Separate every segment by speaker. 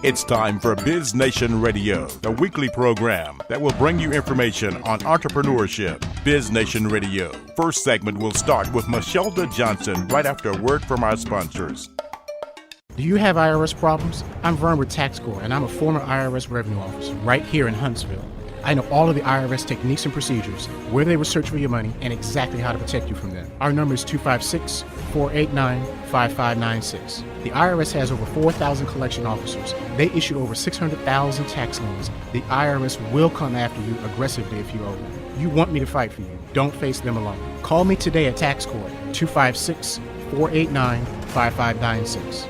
Speaker 1: It's time for BizNation Radio, the weekly program that will bring you information on entrepreneurship. BizNation Radio. First segment will start with Michelda Johnson right after a word from our sponsors.
Speaker 2: Do you have IRS problems? I'm Vern with TaxCore, and I'm a former IRS revenue officer right here in Huntsville. I know all of the IRS techniques and procedures, where they will search for your money, and exactly how to protect you from them. Our number is 256-489-5596. The IRS has over 4,000 collection officers. They issue over 600,000 tax liens. The IRS will come after you aggressively if you owe them. You want me to fight for you. Don't face them alone. Call me today at TaxCore, 256-489-5596.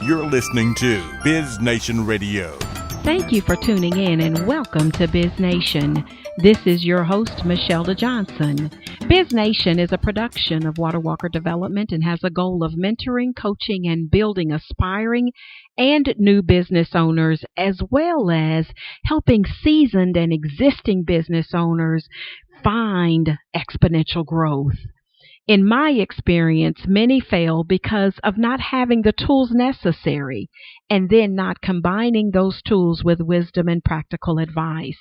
Speaker 1: You're listening to BizNation Radio.
Speaker 3: Thank you for tuning in and welcome to BizNation. This is your host, Michelda Johnson. BizNation is a production of WaterWalker Development and has a goal of mentoring, coaching, and building aspiring and new business owners, as well as helping seasoned and existing business owners find exponential growth. In my experience, many fail because of not having the tools necessary and then not combining those tools with wisdom and practical advice.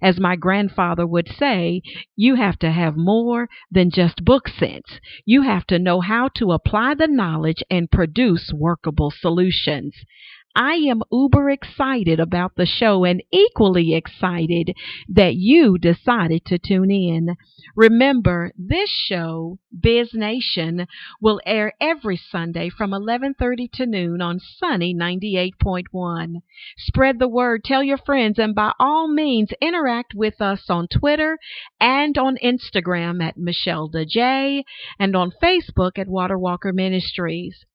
Speaker 3: As my grandfather would say, you have to have more than just book sense. You have to know how to apply the knowledge and produce workable solutions. I am uber excited about the show and equally excited that you decided to tune in. Remember, this show, BizNation, will air every Sunday from 11:30 to noon on Sunny 98.1. Spread the word, tell your friends, and by all means, interact with us on Twitter and on Instagram at Michelda J and on Facebook at WaterWalker Ministries.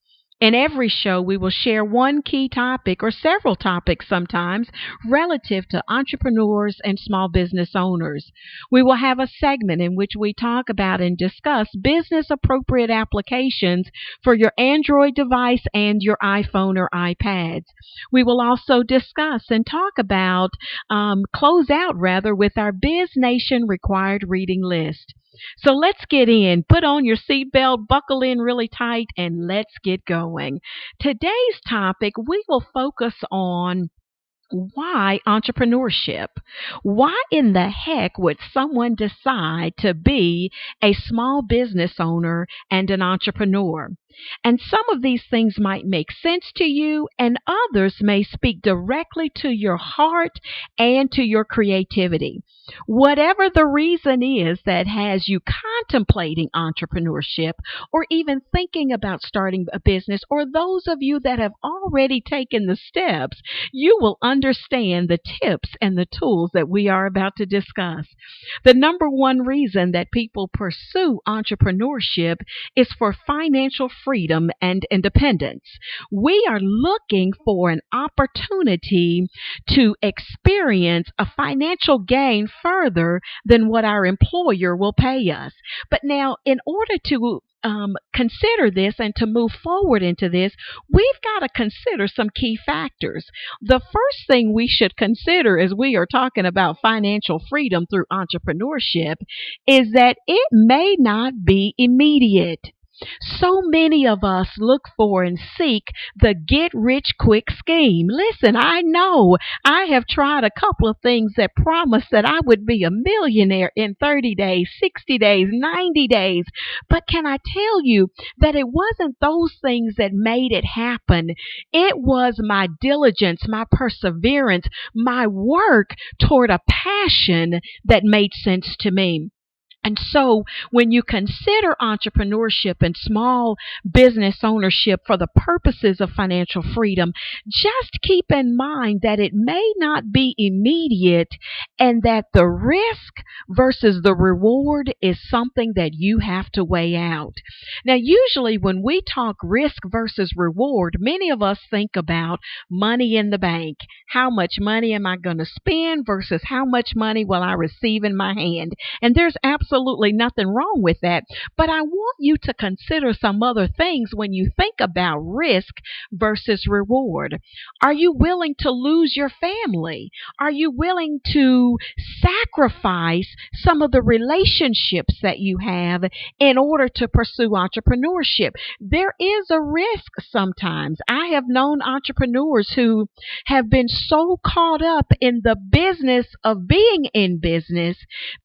Speaker 3: In every show, we will share one key topic or several topics sometimes relative to entrepreneurs and small business owners. We will have a segment in which we talk about and discuss business appropriate applications for your Android device and your iPhone or iPads. We will also discuss and talk about, close out with our BizNation required reading list. So let's get in, put on your seatbelt, buckle in really tight, and let's get going. Today's topic, we will focus on why entrepreneurship? Why in the heck would someone decide to be a small business owner and an entrepreneur? And some of these things might make sense to you, and others may speak directly to your heart and to your creativity. Whatever the reason is that has you contemplating entrepreneurship or even thinking about starting a business, or those of you that have already taken the steps, you will understand the tips and the tools that we are about to discuss. The number one reason that people pursue entrepreneurship is for financial freedom and independence. We are looking for an opportunity to experience a financial gain further than what our employer will pay us. But now, in order to consider this and to move forward into this, we've got to consider some key factors. The first thing we should consider as we are talking about financial freedom through entrepreneurship is that it may not be immediate. So many of us look for and seek the get-rich-quick scheme. Listen, I know I have tried a couple of things that promised that I would be a millionaire in 30 days, 60 days, 90 days. But can I tell you that it wasn't those things that made it happen? It was my diligence, my perseverance, my work toward a passion that made sense to me. And so when you consider entrepreneurship and small business ownership for the purposes of financial freedom, just keep in mind that it may not be immediate and that the risk versus the reward is something that you have to weigh out. Now, usually when we talk risk versus reward, many of us think about money in the bank. How much money am I going to spend versus how much money will I receive in my hand? And there's absolutely absolutely nothing wrong with that. But I want you to consider some other things when you think about risk versus reward. Are you willing to lose your family? Are you willing to sacrifice some of the relationships that you have in order to pursue entrepreneurship? There is a risk sometimes. I have known entrepreneurs who have been so caught up in the business of being in business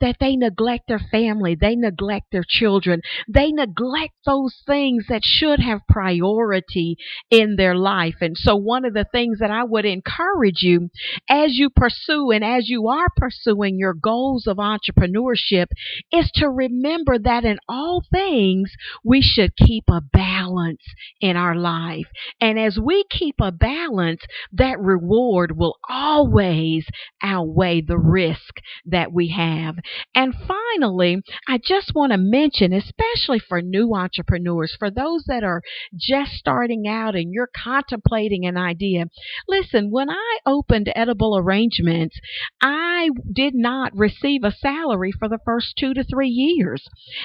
Speaker 3: that they neglect their family, they neglect their children, they neglect those things that should have priority in their life. And so one of the things that I would encourage you as you pursue and as you are pursuing your goals of entrepreneurship is to remember that in all things we should keep a balance in our life. And as we keep a balance, that reward will always outweigh the risk that we have. And finally, I just want to mention, especially for new entrepreneurs, for those that are just starting out and you're contemplating an idea. Listen, when I opened Edible Arrangements, I did not receive a salary for the first 2 to 3 years.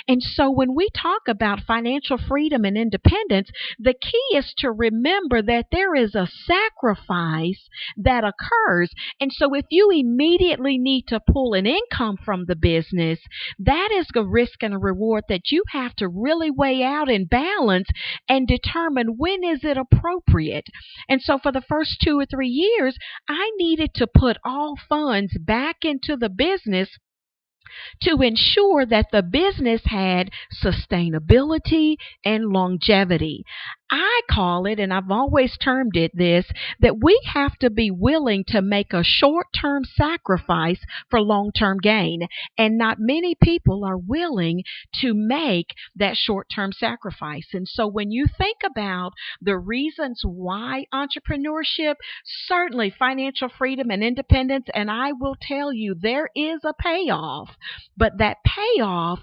Speaker 3: And so when we talk about financial freedom and independence, the key is to remember that there is a sacrifice that occurs. And so if you immediately need to pull an income from the business, that is a risk and a reward that you have to really weigh out and balance and determine when is it appropriate. And so for the first 2 or 3 years, I needed to put all funds back into the business to ensure that the business had sustainability and longevity. I call it, and I've always termed it this, that we have to be willing to make a short-term sacrifice for long-term gain. And not many people are willing to make that short-term sacrifice. And so when you think about the reasons why entrepreneurship, certainly financial freedom and independence, and I will tell you there is a payoff, but that payoff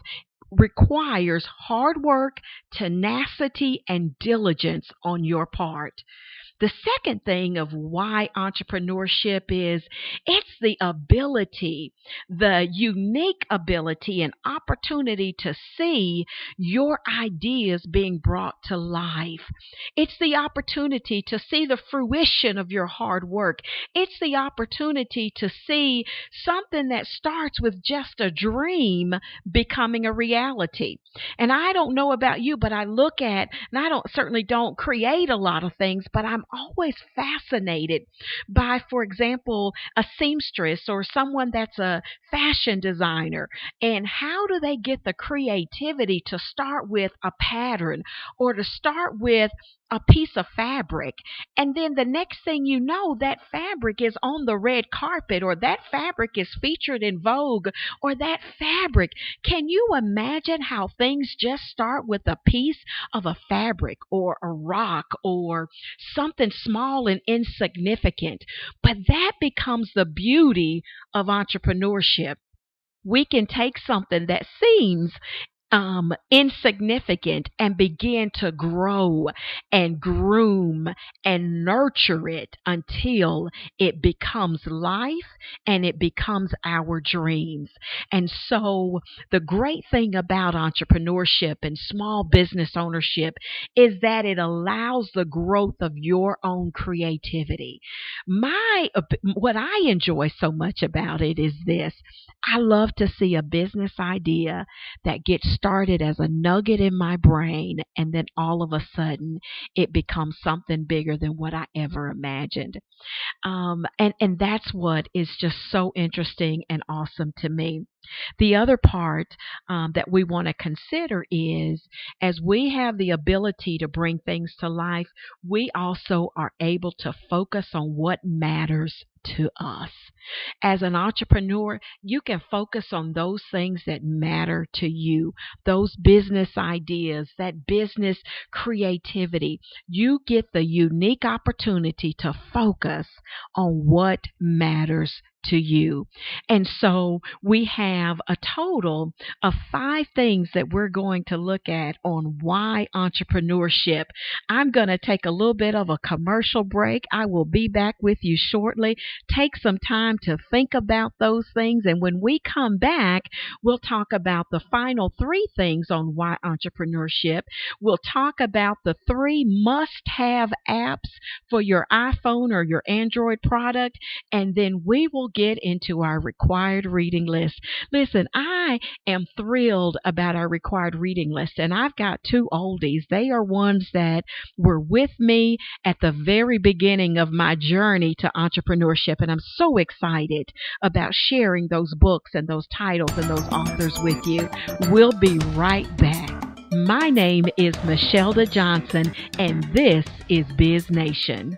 Speaker 3: requires hard work, tenacity, and diligence on your part. The second thing of why entrepreneurship is, it's the ability, the unique ability and opportunity to see your ideas being brought to life. It's the opportunity to see the fruition of your hard work. It's the opportunity to see something that starts with just a dream becoming a reality. And I don't know about you, but I look at, and I certainly don't create a lot of things, but I'm always fascinated by, for example, a seamstress or someone that's a fashion designer, and how do they get the creativity to start with a pattern or to start with a piece of fabric, and then the next thing you know, that fabric is on the red carpet, or that fabric is featured in Vogue, or that fabric. Can you imagine how things just start with a piece of a fabric or a rock or something small and insignificant? But that becomes the beauty of entrepreneurship. We can take something that seems insignificant and begin to grow and groom and nurture it until it becomes life and it becomes our dreams. And so the great thing about entrepreneurship and small business ownership is that it allows the growth of your own creativity. What I enjoy so much about it is this. I love to see a business idea that gets started as a nugget in my brain, and then all of a sudden it becomes something bigger than what I ever imagined. And that's what is just so interesting and awesome to me. The other part that we want to consider is, as we have the ability to bring things to life, we also are able to focus on what matters to us. As an entrepreneur, you can focus on those things that matter to you, those business ideas, that business creativity. You get the unique opportunity to focus on what matters to you. And so we have a total of 5 things that we're going to look at on why entrepreneurship. I'm going to take a little bit of a commercial break. I will be back with you shortly. Take some time to think about those things. And when we come back, we'll talk about the final 3 things on why entrepreneurship. We'll talk about the 3 must-have apps for your iPhone or your Android product. And then we will get into our required reading list. Listen, I am thrilled about our required reading list, and I've got 2 oldies. They are ones that were with me at the very beginning of my journey to entrepreneurship, and I'm so excited about sharing those books and those titles and those authors with you. We'll be right back. My name is Michelda Johnson, and this is BizNation.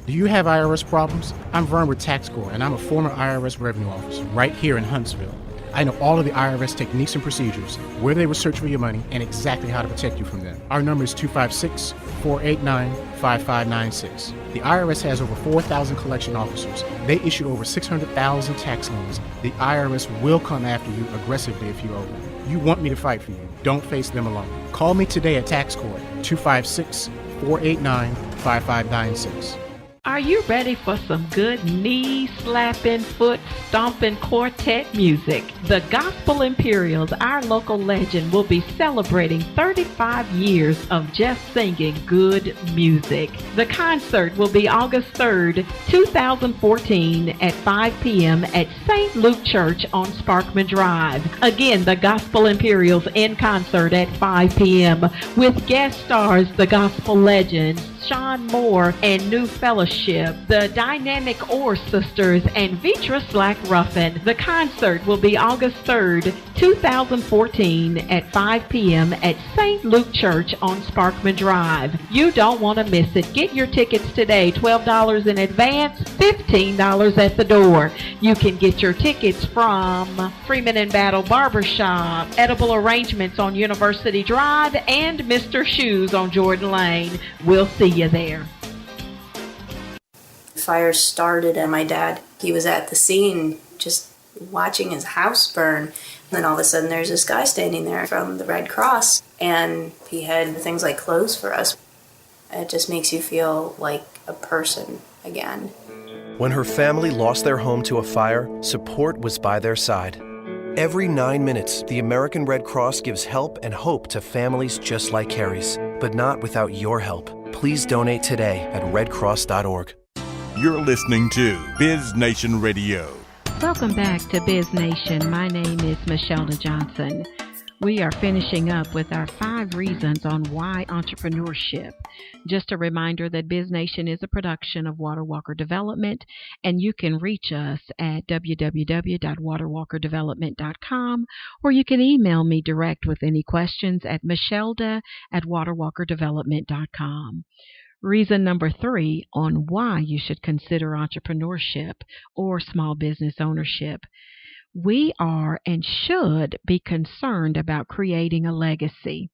Speaker 2: Do you have IRS problems? I'm Vern with TaxCore, and I'm a former IRS revenue officer right here in Huntsville. I know all of the IRS techniques and procedures, where they will search for your money, and exactly how to protect you from them. Our number is 256-489-5596. The IRS has over 4,000 collection officers. They issue over 600,000 tax liens. The IRS will come after you aggressively if you owe them. You want me to fight for you. Don't face them alone. Call me today at TaxCore, 256-489-5596.
Speaker 3: Are you ready for some good knee-slapping, foot-stomping quartet music? The Gospel Imperials, our local legend, will be celebrating 35 years of just singing good music. The concert will be August 3rd, 2014 at 5 p.m. at St. Luke Church on Sparkman Drive. Again, the Gospel Imperials in concert at 5 p.m. with guest stars, the Gospel Legends, Sean Moore and New Fellowship, the Dynamic Orr Sisters, and Vitra Slack Ruffin. The concert will be August 3rd, 2014 at 5 p.m. at St. Luke Church on Sparkman Drive. You don't want to miss it. Get your tickets today, $12 in advance, $15 at the door. You can get your tickets from Freeman and Battle Barbershop, Edible Arrangements on University Drive, and Mr. Shoes on Jordan Lane. We'll see you there.
Speaker 4: Fire started and my dad, he was at the scene just watching his house burn. And then all of a sudden there's this guy standing there from the Red Cross, and he had things like clothes for us. It just makes you feel like a person again.
Speaker 5: When her family lost their home to a fire, support was by their side. Every 9 minutes, the American Red Cross gives help and hope to families just like Carrie's, but not without your help. Please donate today at redcross.org.
Speaker 1: You're listening to BizNation Radio.
Speaker 3: Welcome back to BizNation. My name is Michelda Johnson. We are finishing up with our 5 reasons on why entrepreneurship. Just a reminder that BizNation is a production of WaterWalker Development, and you can reach us at www.waterwalkerdevelopment.com, or you can email me direct with any questions at michelda@waterwalkerdevelopment.com. Reason number 3 on why you should consider entrepreneurship or small business ownership. We are and should be concerned about creating a legacy.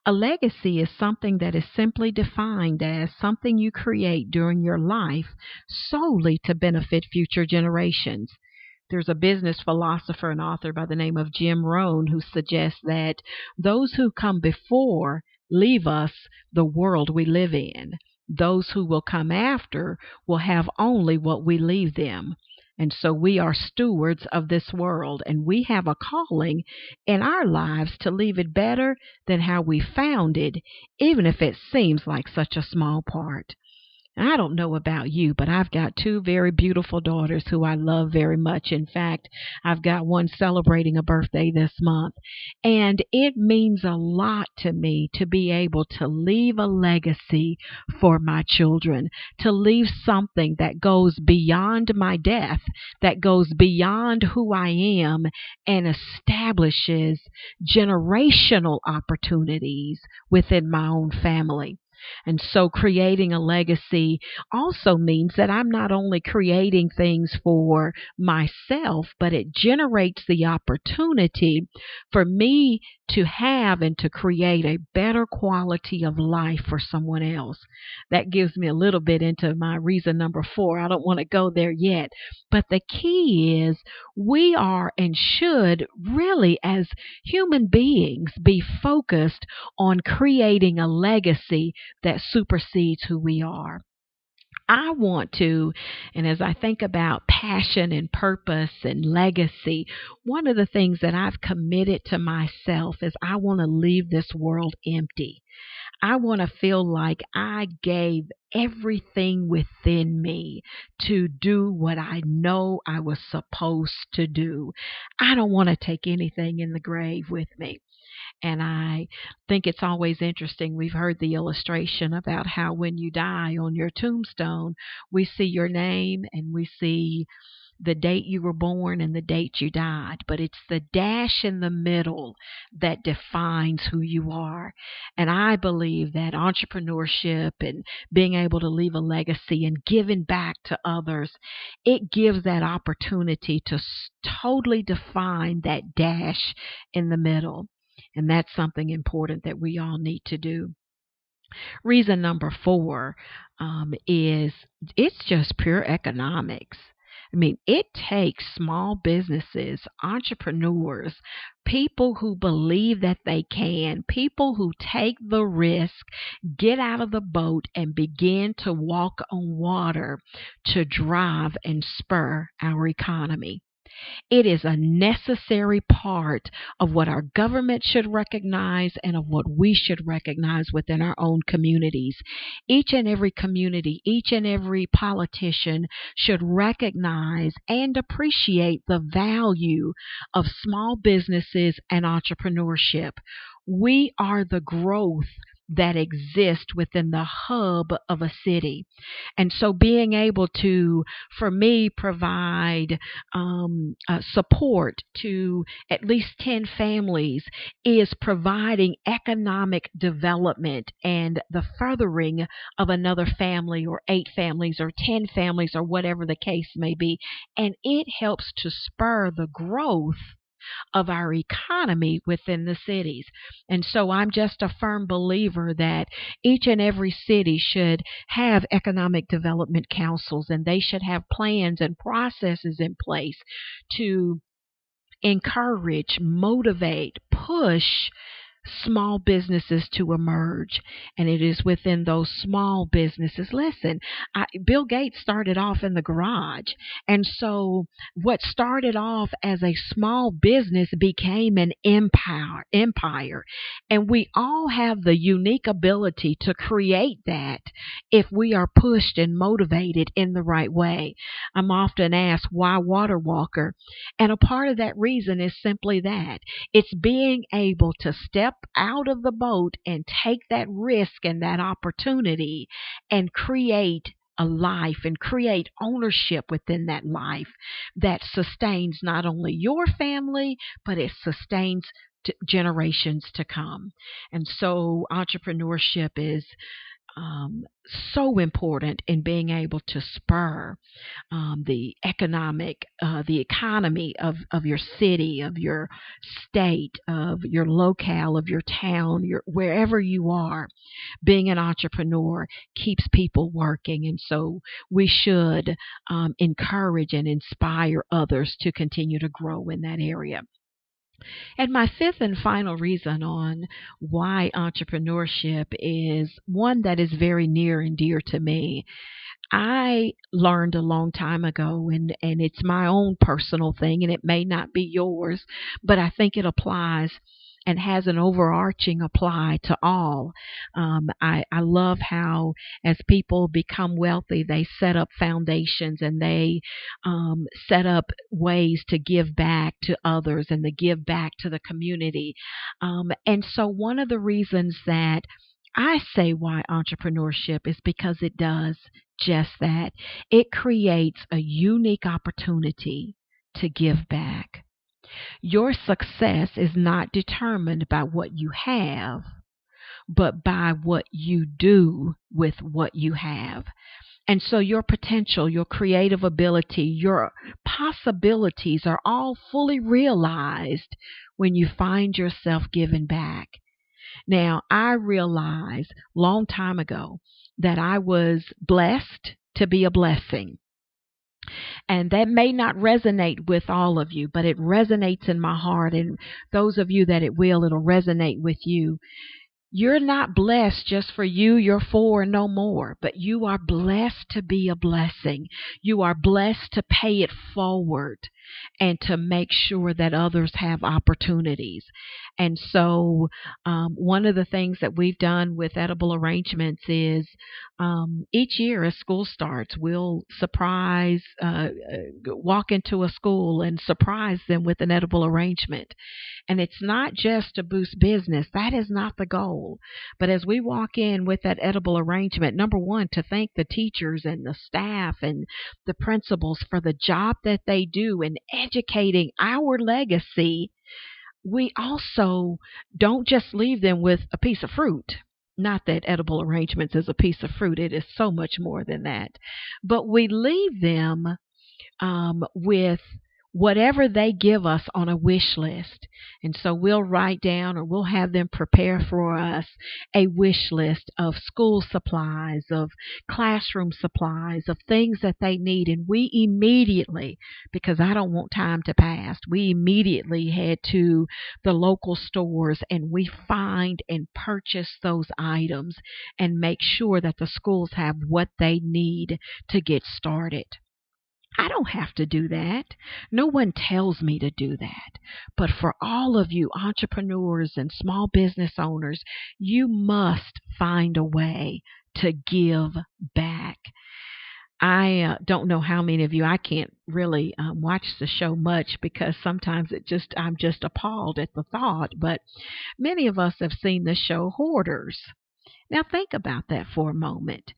Speaker 3: A legacy is something that is simply defined as something you create during your life solely to benefit future generations. There's a business philosopher and author by the name of Jim Rohn who suggests that those who come before leave us the world we live in. Those who will come after will have only what we leave them. And so we are stewards of this world, and we have a calling in our lives to leave it better than how we found it, even if it seems like such a small part. And I don't know about you, but I've got 2 very beautiful daughters who I love very much. In fact, I've got one celebrating a birthday this month. And it means a lot to me to be able to leave a legacy for my children, to leave something that goes beyond my death, that goes beyond who I am, and establishes generational opportunities within my own family. And so creating a legacy also means that I'm not only creating things for myself, but it generates the opportunity for me to have and to create a better quality of life for someone else. That gives me a little bit into my reason number 4. I don't want to go there yet. But the key is we are and should really, as human beings, be focused on creating a legacy that supersedes who we are. I want to, and as I think about passion and purpose and legacy, one of the things that I've committed to myself is I want to leave this world empty. I want to feel like I gave everything within me to do what I know I was supposed to do. I don't want to take anything in the grave with me. And I think it's always interesting. We've heard the illustration about how when you die on your tombstone, we see your name and we see the date you were born and the date you died. But it's the dash in the middle that defines who you are. And I believe that entrepreneurship and being able to leave a legacy and giving back to others, it gives that opportunity to totally define that dash in the middle. And that's something important that we all need to do. Reason number 4 is it's just pure economics. I mean, it takes small businesses, entrepreneurs, people who believe that they can, people who take the risk, get out of the boat and begin to walk on water to drive and spur our economy. It is a necessary part of what our government should recognize and of what we should recognize within our own communities. Each and every community, each and every politician should recognize and appreciate the value of small businesses and entrepreneurship. We are the growth that exist within the hub of a city. And so being able to, for me, provide support to at least 10 families is providing economic development and the furthering of another family or 8 families or 10 families or whatever the case may be. And it helps to spur the growth of our economy within the cities. And so I'm just a firm believer that each and every city should have economic development councils, and they should have plans and processes in place to encourage, motivate, push small businesses to emerge. And it is within those small businesses. Listen, Bill Gates started off in the garage. And so what started off as a small business became an empire. And we all have the unique ability to create that if we are pushed and motivated in the right way. I'm often asked, why WaterWalker? And a part of that reason is simply that. It's being able to step out of the boat and take that risk and that opportunity and create a life and create ownership within that life that sustains not only your family, but it sustains generations to come. And so entrepreneurship is so important in being able to spur the economy of your city, of your state, of your locale, of your town, wherever you are. Being an entrepreneur keeps people working, and so we should encourage and inspire others to continue to grow in that area. And my 5th and final reason on why entrepreneurship is one that is very near and dear to me. I learned a long time ago, and it's my own personal thing, and it may not be yours, but I think it applies and has an overarching apply to all. I love how as people become wealthy, they set up foundations and they set up ways to give back to others and to give back to the community. And so one of the reasons that I say why entrepreneurship is because it does just that. It creates a unique opportunity to give back. Your success is not determined by what you have, but by what you do with what you have. And so your potential, your creative ability, your possibilities are all fully realized when you find yourself giving back. Now, I realized long time ago that I was blessed to be a blessing. And that may not resonate with all of you, but it resonates in my heart. And those of you that it will, it'll resonate with you. You're not blessed just for you, you're for and no more, but you are blessed to be a blessing. You are blessed to pay it forward and to make sure that others have opportunities. And so one of the things that we've done with Edible Arrangements is each year as school starts, we'll walk into a school and surprise them with an edible arrangement. And it's not just to boost business. That is not the goal. But as we walk in with that edible arrangement, number one, to thank the teachers and the staff and the principals for the job that they do in educating our legacy, we also don't just leave them with a piece of fruit. Not that Edible Arrangements is a piece of fruit. It is so much more than that. But we leave them with whatever they give us on a wish list. And so we'll write down, or we'll have them prepare for us a wish list of school supplies, of classroom supplies, of things that they need. And we immediately, because I don't want time to pass, we immediately head to the local stores and we find and purchase those items and make sure that the schools have what they need to get started. I don't have to do that. No one tells me to do that. But for all of you entrepreneurs and small business owners, you must find a way to give back. I don't know how many of you, I can't really watch the show much because sometimes I'm just appalled at the thought, but many of us have seen the show Hoarders. Now think about that for a moment.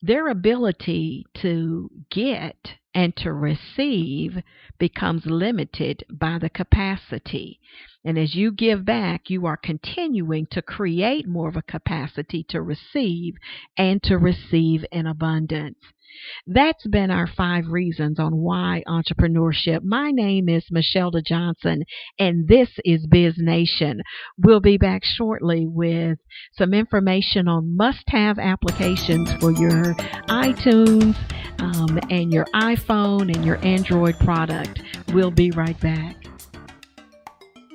Speaker 3: Their ability to get and to receive becomes limited by the capacity. And as you give back, you are continuing to create more of a capacity to receive and to receive in abundance. That's been our 5 reasons on why entrepreneurship. My name is Michelda Johnson, and this is BizNation. We'll be back shortly with some information on must-have applications for your iTunes and your iPhone and your Android product. We'll be right back.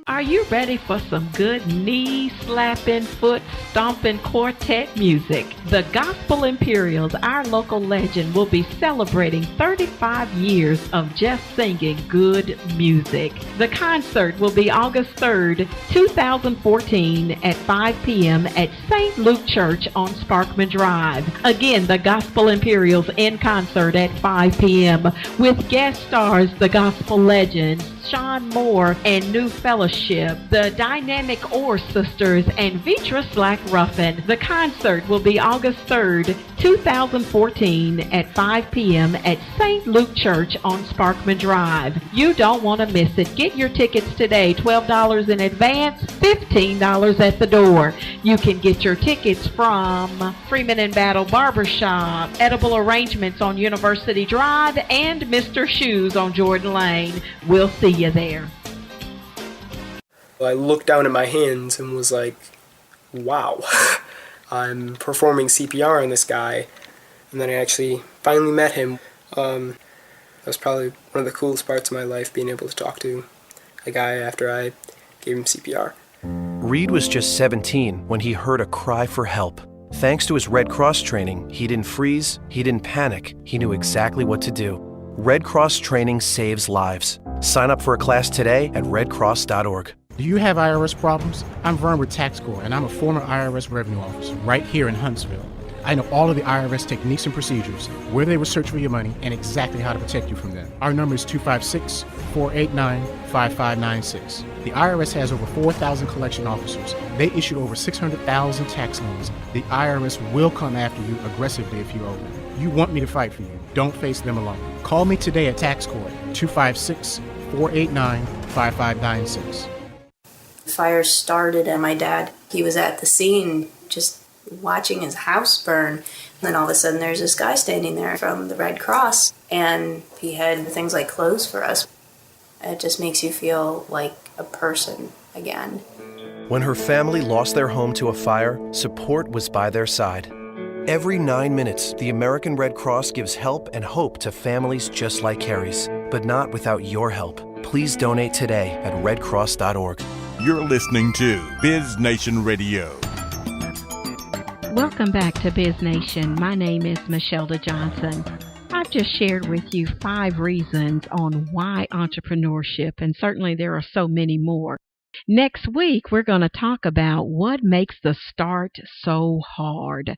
Speaker 3: Are you ready for some good knee-slapping, foot-stomping quartet music? The Gospel Imperials, our local legend, will be celebrating 35 years of just singing good music. The concert will be August 3rd, 2014 at 5 p.m. at St. Luke Church on Sparkman Drive. Again, the Gospel Imperials in concert at 5 p.m. with guest stars, the Gospel Legends, Sean Moore and New Fellowship, the Dynamic Orr Sisters, and Vitra Slack Ruffin. The concert will be August 3rd, 2014 at 5 p.m. at St. Luke Church on Sparkman Drive. You don't want to miss it. Get your tickets today, $12 in advance, $15 at the door. You can get your tickets from Freeman and Battle Barbershop, Edible Arrangements on University Drive, and Mr. Shoes on Jordan Lane. We'll see you there.
Speaker 6: I looked down at my hands and was like, wow, I'm performing CPR on this guy. And then I actually finally met him. That was probably one of the coolest parts of my life, being able to talk to a guy after I gave him CPR.
Speaker 5: Reed was just 17 when he heard a cry for help. Thanks to his Red Cross training, he didn't freeze, he didn't panic, he knew exactly what to do. Red Cross training saves lives. Sign up for a class today at redcross.org.
Speaker 2: Do you have IRS problems? I'm Vern with TaxCore, and I'm a former IRS revenue officer right here in Huntsville. I know all of the IRS techniques and procedures, where they will search for your money, and exactly how to protect you from them. Our number is 256-489-5596. The IRS has over 4,000 collection officers. They issued over 600,000 tax liens. The IRS will come after you aggressively if you owe them. You want me to fight for you. Don't face them alone. Call me today at TaxCore, 256-489-5596.
Speaker 4: The fire started and my dad, he was at the scene just watching his house burn. Then all of a sudden there's this guy standing there from the Red Cross, and he had things like clothes for us. It just makes you feel like a person again.
Speaker 5: When her family lost their home to a fire, support was by their side. Every 9 minutes, the American Red Cross gives help and hope to families just like Carrie's, but not without your help. Please donate today at redcross.org.
Speaker 1: You're listening to BizNation Radio.
Speaker 3: Welcome back to BizNation. My name is Michelda Johnson. I've just shared with you 5 reasons on why entrepreneurship, and certainly there are so many more. Next week, we're going to talk about what makes the start so hard.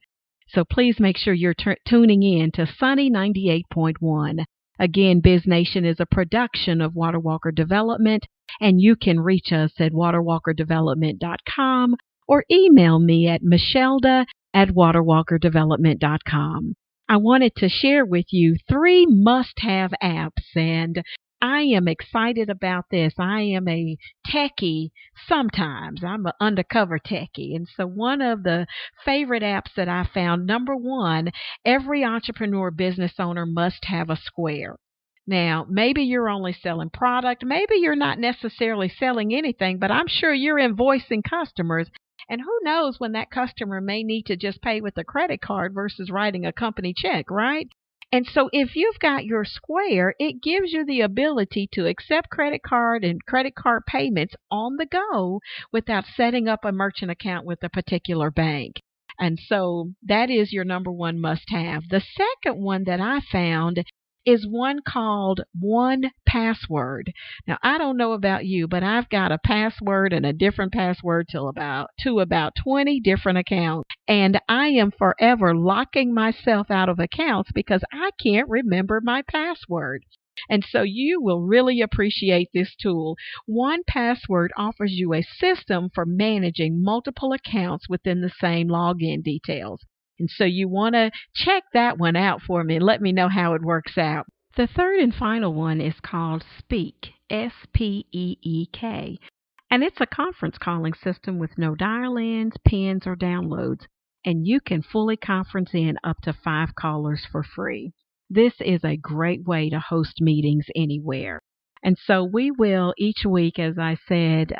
Speaker 3: So please make sure you're tuning in to Sunny 98.1. Again, BizNation is a production of WaterWalker Development, and you can reach us at waterwalkerdevelopment.com or email me at michelda@waterwalkerdevelopment.com. I wanted to share with you 3 must-have apps, and I am excited about this. I am a techie sometimes. I'm an undercover techie. And so one of the favorite apps that I found, number 1, every entrepreneur business owner must have a Square. Now, maybe you're only selling product. Maybe you're not necessarily selling anything, but I'm sure you're invoicing customers. And who knows when that customer may need to just pay with a credit card versus writing a company check, right? And so if you've got your Square, it gives you the ability to accept credit card and credit card payments on the go without setting up a merchant account with a particular bank. And so that is your number 1 must-have. The second one that I found is one called 1Password. Now, I don't know about you, but I've got a password and a different password to about 20 different accounts. And I am forever locking myself out of accounts because I can't remember my password. And so you will really appreciate this tool. 1Password offers you a system for managing multiple accounts within the same login details. And so you want to check that one out for me and let me know how it works out. The third and final one is called Speak, SPEEK. And it's a conference calling system with no dial-ins, pins, or downloads. And you can fully conference in up to 5 callers for free. This is a great way to host meetings anywhere. And so we will each week, as I said,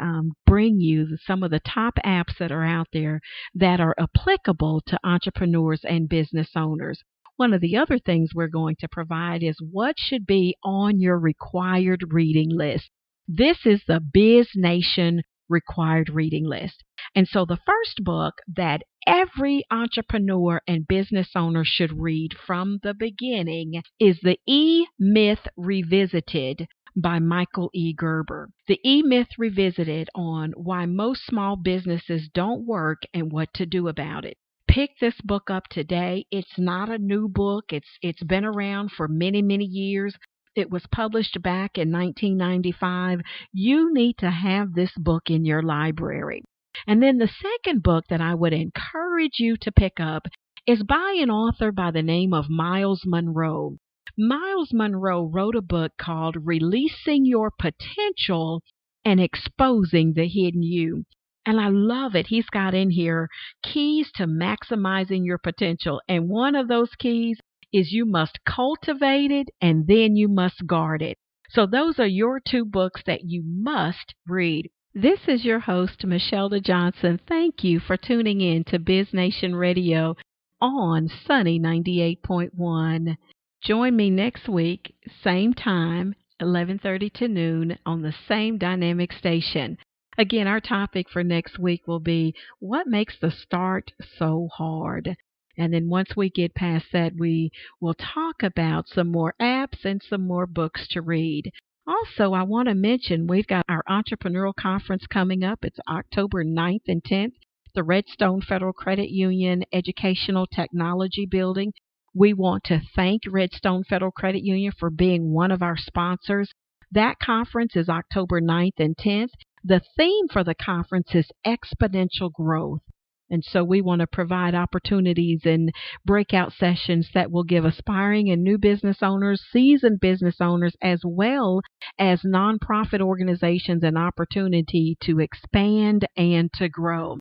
Speaker 3: bring you some of the top apps that are out there that are applicable to entrepreneurs and business owners. One of the other things we're going to provide is what should be on your required reading list. This is the BizNation required reading list. And so the first book that every entrepreneur and business owner should read from the beginning is The E-Myth Revisited by Michael E. Gerber. The E-Myth Revisited on why most small businesses don't work and what to do about it. Pick this book up today. It's not a new book. It's been around for many, many years. It was published back in 1995. You need to have this book in your library. And then the second book that I would encourage you to pick up is by an author by the name of Miles Monroe. Miles Monroe wrote a book called Releasing Your Potential and Exposing the Hidden You. And I love it. He's got in here keys to maximizing your potential. And one of those keys is you must cultivate it and then you must guard it. So those are your 2 books that you must read. This is your host, Michelda Johnson. Thank you for tuning in to BizNation Radio on Sunny 98.1. Join me next week, same time, 11:30 to noon, on the same dynamic station. Again, our topic for next week will be what makes the start so hard. And then once we get past that, we will talk about some more apps and some more books to read. Also, I want to mention we've got our entrepreneurial conference coming up. It's October 9th and 10th, the Redstone Federal Credit Union Educational Technology Building. We want to thank Redstone Federal Credit Union for being one of our sponsors. That conference is October 9th and 10th. The theme for the conference is exponential growth. And so we want to provide opportunities and breakout sessions that will give aspiring and new business owners, seasoned business owners, as well as nonprofit organizations an opportunity to expand and to grow.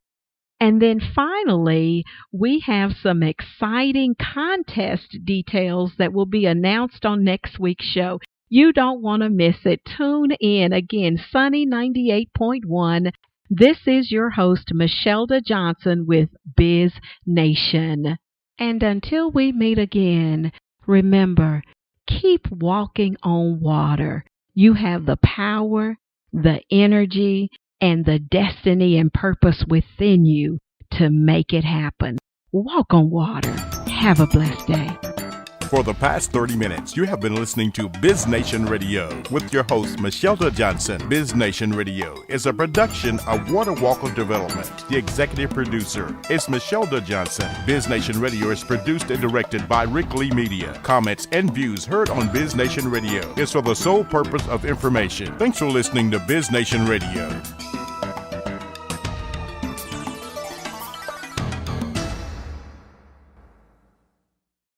Speaker 3: And then finally, we have some exciting contest details that will be announced on next week's show. You don't want to miss it. Tune in again, Sunny 98.1. This is your host, Michelda Johnson with Biz Nation. And until we meet again, remember, keep walking on water. You have the power, the energy, and the destiny and purpose within you to make it happen. Walk on water. Have a blessed day.
Speaker 1: For the past 30 minutes, you have been listening to BizNation Radio with your host, Michelda Johnson. BizNation Radio is a production of WaterWalker Development. The executive producer is Michelda Johnson. BizNation Radio is produced and directed by Rick Lee Media. Comments and views heard on BizNation Radio is for the sole purpose of information. Thanks for listening to BizNation Radio.